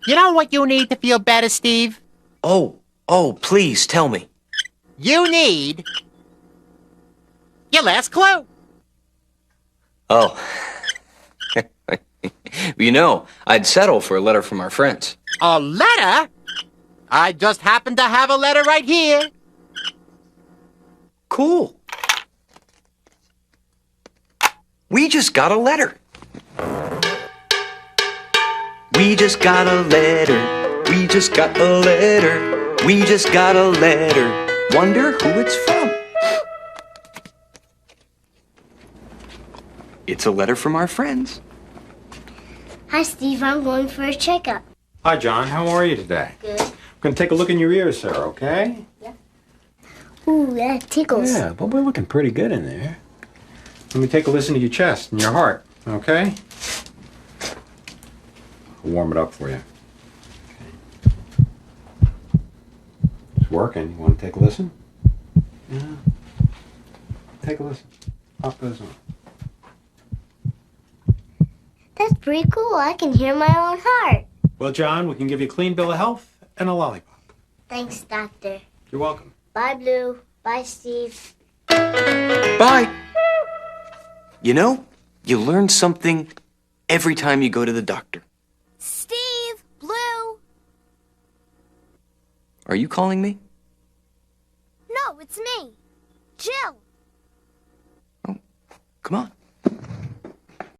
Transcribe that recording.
You know what you need to feel better, Steve? Oh, please tell me. You need your last clue. Oh. I'd settle for a letter from our friends. A letter? I just happen to have a letter right here. Cool. We just got a letter. We just got a letter. We just got a letter. We just got a letter. Wonder who it's from. It's a letter from our friends. Hi, Steve. I'm going for a checkup. Hi, John. How are you today? Good. I'm going to take a look in your ears, sir, okay? Yeah. Ooh, that tickles. Yeah, but we're looking pretty good in there. Let me take a listen to your chest and your heart, okay? I'll warm it up for you. Okay. It's working. You want to take a listen? Yeah. Take a listen. Pop those on. That's pretty cool. I can hear my own heart. Well, John, we can give you a clean bill of health and a lollipop. Thanks, Doctor. You're welcome. Bye, Blue. Bye, Steve. Bye. You learn something every time you go to the doctor. Steve! Blue! Are you calling me? No, it's me. Jill. Oh, come on.